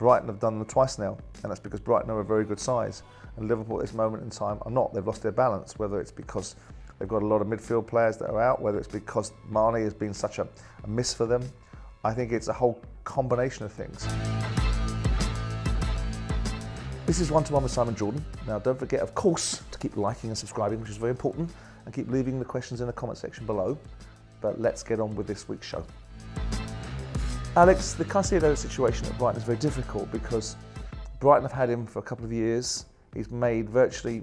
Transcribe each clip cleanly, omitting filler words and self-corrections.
Brighton have done them twice now, and that's because Brighton are a very good size. And Liverpool at this moment in time are not. They've lost their balance, whether it's because they've got a lot of midfield players that are out, whether it's because Mane has been such a miss for them. I think it's a whole combination of things. This is One-to-One with Simon Jordan. Now, don't forget, of course, to keep liking and subscribing, which is very important, and keep leaving the questions in the comment section below. But let's get on with this week's show. Alex, the Caicedo situation at Brighton is very difficult because Brighton have had him for a couple of years. He's made virtually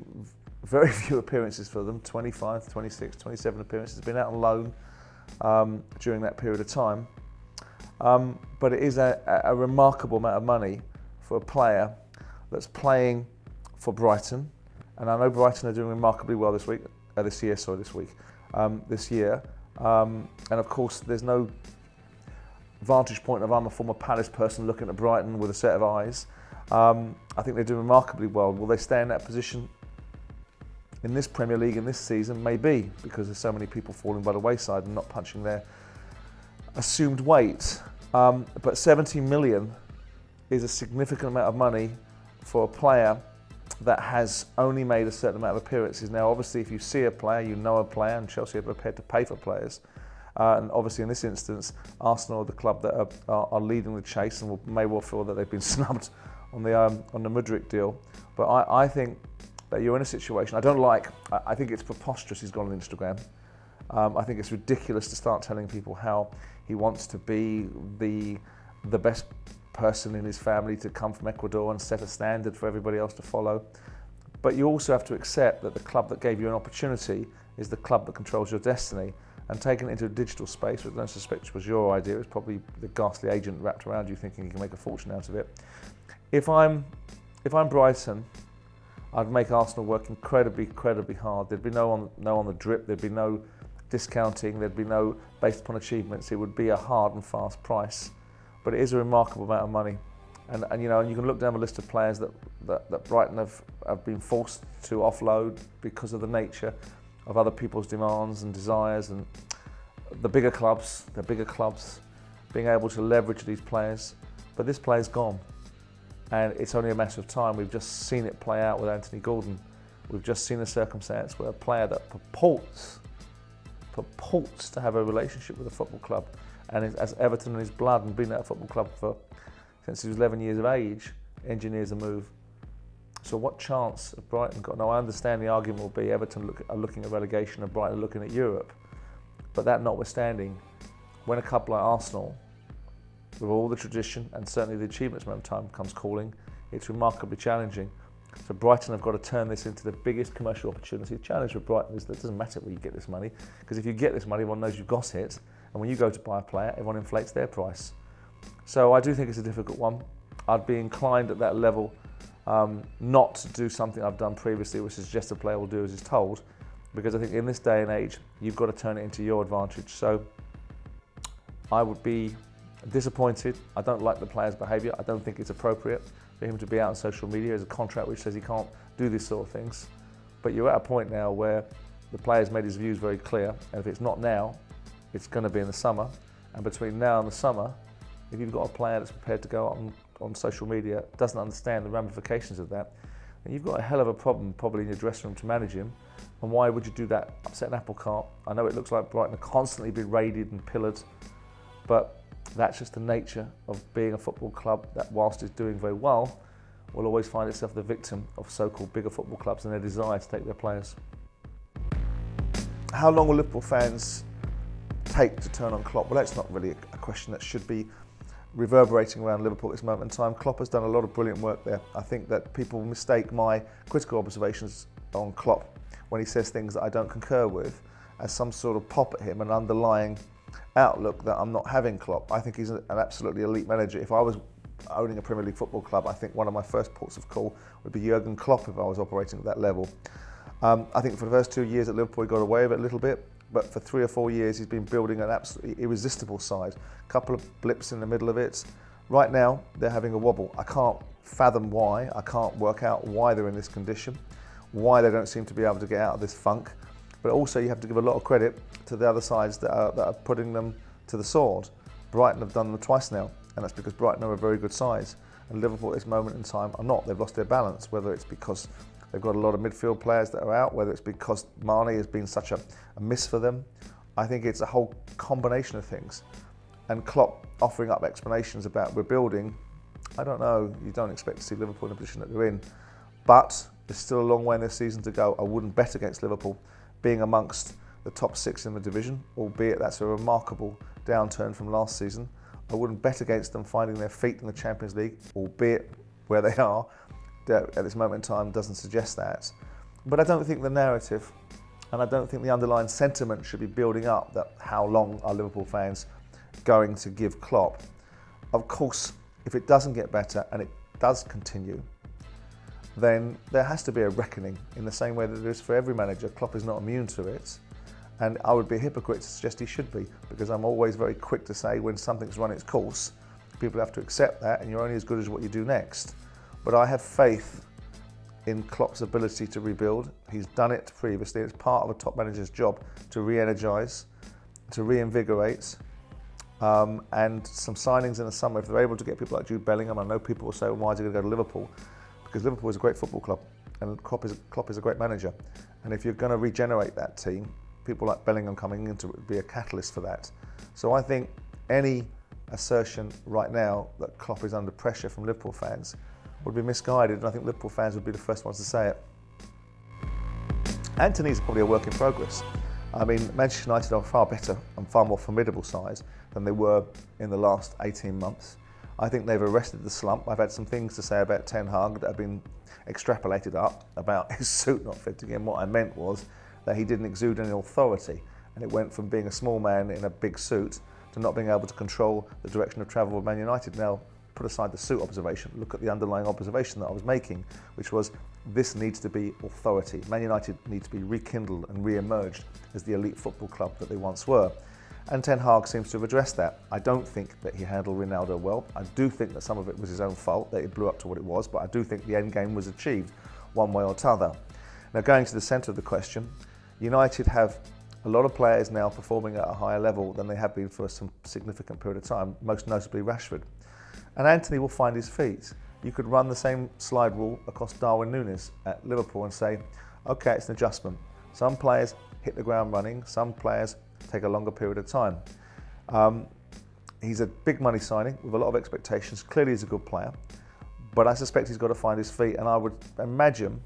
very few appearances for them, 25, 26, 27 appearances. He's been out on loan during that period of time. But it is a remarkable amount of money for a player that's playing for Brighton. And I know Brighton are doing remarkably well this year. And of course, there's no vantage point of I'm a former Palace person looking at Brighton with a set of eyes. I think they're doing remarkably well. Will they stay in that position in this Premier League in this season? Maybe, because there's so many people falling by the wayside and not punching their assumed weight. But 70 million is a significant amount of money for a player that has only made a certain amount of appearances. Now, obviously, if you see a player, you know a player, and Chelsea are prepared to pay for players. And obviously, in this instance, Arsenal are the club that are leading the chase and may well feel that they've been snubbed on the Mudryk deal. But I think that you're in a situation I think it's preposterous he's gone on Instagram. I think it's ridiculous to start telling people how he wants to be the best person in his family to come from Ecuador and set a standard for everybody else to follow. But you also have to accept that the club that gave you an opportunity is the club that controls your destiny. And taking it into a digital space, which I don't suspect was your idea, it was probably the ghastly agent wrapped around you thinking you can make a fortune out of it. If I'm Brighton, I'd make Arsenal work incredibly hard. There'd be no on the drip, there'd be no discounting, there'd be no based upon achievements. It would be a hard and fast price. But it is a remarkable amount of money. And you know, and you can look down the list of players that Brighton have been forced to offload because of the nature of other people's demands and desires, and the bigger clubs being able to leverage these players. But this player's gone, and it's only a matter of time. We've just seen it play out with Antony Gordon. We've just seen a circumstance where a player that purports to have a relationship with a football club and has Everton in his blood and been at a football club since he was 11 years of age, engineers a move. So what chance have Brighton got? Now, I understand the argument will be Everton are looking at relegation and Brighton are looking at Europe. But that notwithstanding, when a club like Arsenal, with all the tradition and certainly the achievements when time comes calling, it's remarkably challenging. So Brighton have got to turn this into the biggest commercial opportunity. The challenge with Brighton is that it doesn't matter where you get this money, because if you get this money, everyone knows you've got it. And when you go to buy a player, everyone inflates their price. So I do think it's a difficult one. I'd be inclined at that level not to do something I've done previously, which is just a player will do as he's told, because I think in this day and age, you've got to turn it into your advantage. So I would be disappointed. I don't like the player's behaviour. I don't think it's appropriate for him to be out on social media. There's a contract which says he can't do these sort of things. But you're at a point now where the player's made his views very clear, and if it's not now, it's going to be in the summer. And between now and the summer, if you've got a player that's prepared to go on social media, doesn't understand the ramifications of that, then you've got a hell of a problem probably in your dressing room to manage him. And why would you do that? Upset an apple cart. I know it looks like Brighton are constantly being raided and pillared, but that's just the nature of being a football club that, whilst it's doing very well, will always find itself the victim of so-called bigger football clubs and their desire to take their players. How long will Liverpool fans take to turn on Klopp? Well, that's not really a question that should be reverberating around Liverpool at this moment in time. Klopp has done a lot of brilliant work there. I think that people mistake my critical observations on Klopp when he says things that I don't concur with as some sort of pop at him, an underlying outlook that I'm not having Klopp. I think he's an absolutely elite manager. If I was owning a Premier League football club, I think one of my first ports of call would be Jurgen Klopp if I was operating at that level. I think for the first 2 years at Liverpool he got away with it a little bit, but for 3 or 4 years he's been building an absolutely irresistible side. A couple of blips in the middle of it. Right now they're having a wobble. I can't fathom why. I can't work out why they're in this condition, why they don't seem to be able to get out of this funk. But also you have to give a lot of credit to the other sides that are putting them to the sword. Brighton have done them twice now, and that's because Brighton are a very good size. And Liverpool at this moment in time are not. They've lost their balance, whether it's because they've got a lot of midfield players that are out, whether it's because Mane has been such a miss for them. I think it's a whole combination of things. And Klopp offering up explanations about rebuilding, I don't know, you don't expect to see Liverpool in the position that they're in. But there's still a long way in this season to go. I wouldn't bet against Liverpool being amongst the top 6 in the division, albeit that's a remarkable downturn from last season. I wouldn't bet against them finding their feet in the Champions League, albeit where they are at this moment in time doesn't suggest that. But I don't think the narrative and I don't think the underlying sentiment should be building up that how long are Liverpool fans going to give Klopp. Of course, if it doesn't get better and it does continue, then there has to be a reckoning in the same way that there is for every manager. Klopp is not immune to it. And I would be a hypocrite to suggest he should be, because I'm always very quick to say when something's run its course, people have to accept that and you're only as good as what you do next. But I have faith in Klopp's ability to rebuild. He's done it previously. It's part of a top manager's job to re-energise, to reinvigorate, and some signings in the summer. If they're able to get people like Jude Bellingham, I know people will say, well, why is he going to go to Liverpool? Because Liverpool is a great football club and Klopp is a great manager. And if you're going to regenerate that team, people like Bellingham coming in to be a catalyst for that. So I think any assertion right now that Klopp is under pressure from Liverpool fans would be misguided, and I think Liverpool fans would be the first ones to say it. Antony is probably a work in progress. I mean, Manchester United are far better and far more formidable side than they were in the last 18 months. I think they've arrested the slump. I've had some things to say about Ten Hag that have been extrapolated up about his suit not fitting him. What I meant was that he didn't exude any authority, and it went from being a small man in a big suit to not being able to control the direction of travel of Man United. Now, put aside the suit observation, look at the underlying observation that I was making, which was this needs to be authority. Man United need to be rekindled and re-emerged as the elite football club that they once were. And Ten Hag seems to have addressed that. I don't think that he handled Ronaldo well. I do think that some of it was his own fault, that it blew up to what it was, but I do think the end game was achieved one way or t'other. Now, going to the centre of the question, United have a lot of players now performing at a higher level than they have been for some significant period of time, most notably Rashford. And Antony will find his feet. You could run the same slide rule across Darwin Núñez at Liverpool and say, okay, it's an adjustment. Some players hit the ground running, some players take a longer period of time. He's a big money signing with a lot of expectations. Clearly he's a good player, but I suspect he's got to find his feet, and I would imagine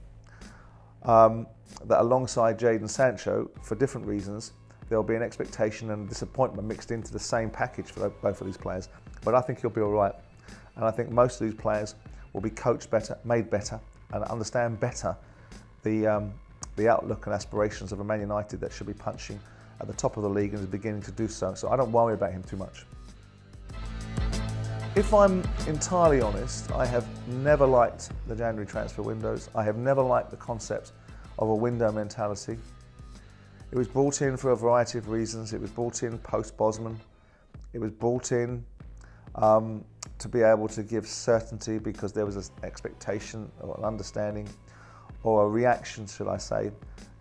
that alongside Jadon Sancho, for different reasons, there'll be an expectation and disappointment mixed into the same package for both of these players. But I think he'll be all right. And I think most of these players will be coached better, made better, and understand better the outlook and aspirations of a Man United that should be punching at the top of the league and is beginning to do so. So I don't worry about him too much. If I'm entirely honest, I have never liked the January transfer windows. I have never liked the concept of a window mentality. It was brought in for a variety of reasons. It was brought in post-Bosman. It was brought in to be able to give certainty because there was an expectation or an understanding or a reaction, should I say,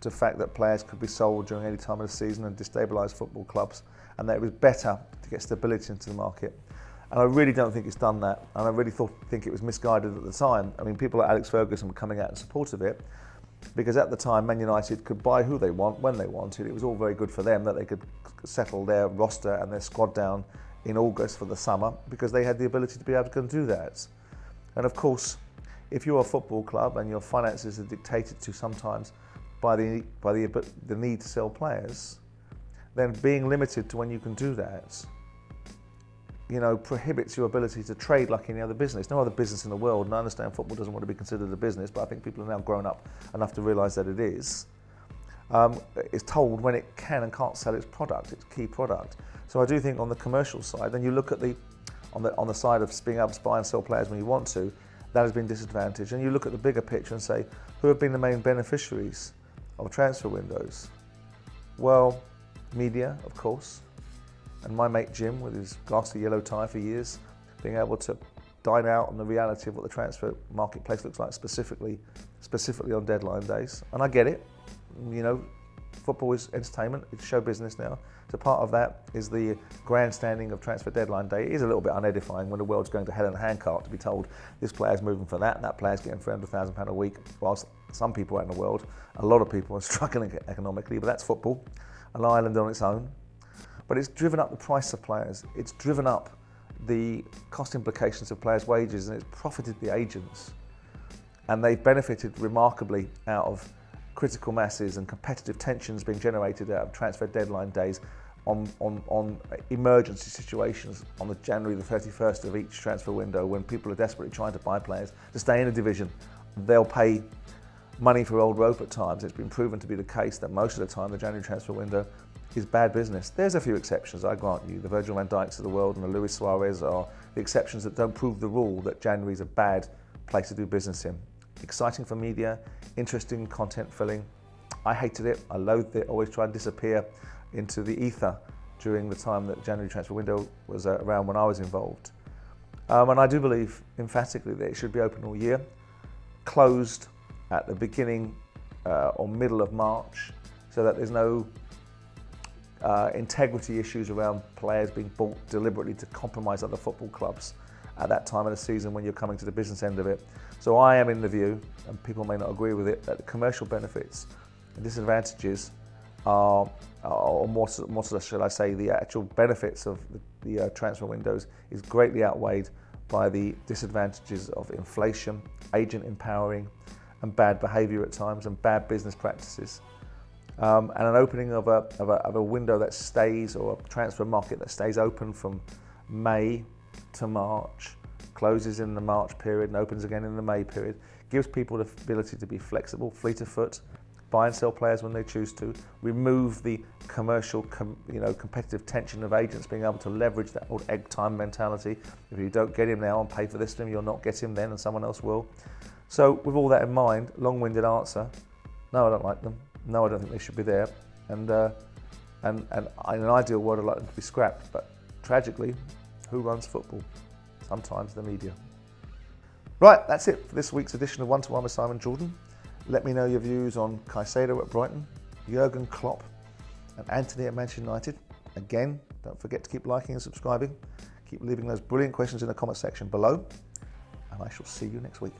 to the fact that players could be sold during any time of the season and destabilise football clubs, and that it was better to get stability into the market. And I really don't think it's done that, and I really think it was misguided at the time. I mean, people like Alex Ferguson were coming out in support of it, because at the time Man United could buy who they want, when they wanted. It was all very good for them that they could settle their roster and their squad down in August for the summer, because they had the ability to be able to do that. And of course, if you're a football club and your finances are dictated to sometimes by the need to sell players, then being limited to when you can do that, prohibits your ability to trade like any other business. No other business in the world, and I understand football doesn't want to be considered a business, but I think people are now grown up enough to realise that it is told when it can and can't sell its product, its key product. So I do think on the commercial side, then you look at on the side of being able to buy and sell players when you want to, that has been disadvantaged. And you look at the bigger picture and say, who have been the main beneficiaries of transfer windows? Well, media, of course, and my mate Jim with his glassy yellow tie for years, being able to dine out on the reality of what the transfer marketplace looks like specifically on deadline days. And I get it, Football is entertainment, it's show business now. So part of that is the grandstanding of transfer deadline day. It is a little bit unedifying when the world's going to hell in a handcart to be told this player's moving for that and that player's getting £300,000 a week, whilst some people out in the world, a lot of people are struggling economically, but that's football, an island on its own. But it's driven up the price of players, it's driven up the cost implications of players' wages, and it's profited the agents. And they've benefited remarkably out of critical masses and competitive tensions being generated out of transfer deadline days on emergency situations on the January the 31st of each transfer window, when people are desperately trying to buy players to stay in a division. They'll pay money for old rope at times. It's been proven to be the case that most of the time the January transfer window is bad business. There's a few exceptions, I grant you. The Virgil van Dijks of the world and the Luis Suarez are the exceptions that don't prove the rule that January is a bad place to do business in. Exciting for media, interesting content filling. I hated it, I loathed it, always tried to disappear into the ether during the time that January transfer window was around when I was involved. And I do believe emphatically that it should be open all year, closed at the beginning or middle of March, so that there's no integrity issues around players being bought deliberately to compromise other football clubs at that time of the season when you're coming to the business end of it. So I am in the view, and people may not agree with it, that the commercial benefits and disadvantages are more shall I say, the actual benefits of the transfer windows is greatly outweighed by the disadvantages of inflation, agent empowering, and bad behaviour at times, and bad business practices. And an opening of a window that stays, or a transfer market that stays open from May to March, closes in the March period and opens again in the May period, gives people the ability to be flexible, fleet of foot, buy and sell players when they choose to, remove the commercial, competitive tension of agents being able to leverage that old egg time mentality. If you don't get him now and pay for this to him, you'll not get him then and someone else will. So with all that in mind, long-winded answer, no, I don't like them. No, I don't think they should be there. And in an ideal world, I'd like them to be scrapped. But tragically, who runs football? Sometimes the media. Right, that's it for this week's edition of One to One with Simon Jordan. Let me know your views on Caicedo at Brighton, Jurgen Klopp and Antony at Manchester United. Again, don't forget to keep liking and subscribing. Keep leaving those brilliant questions in the comment section below. And I shall see you next week.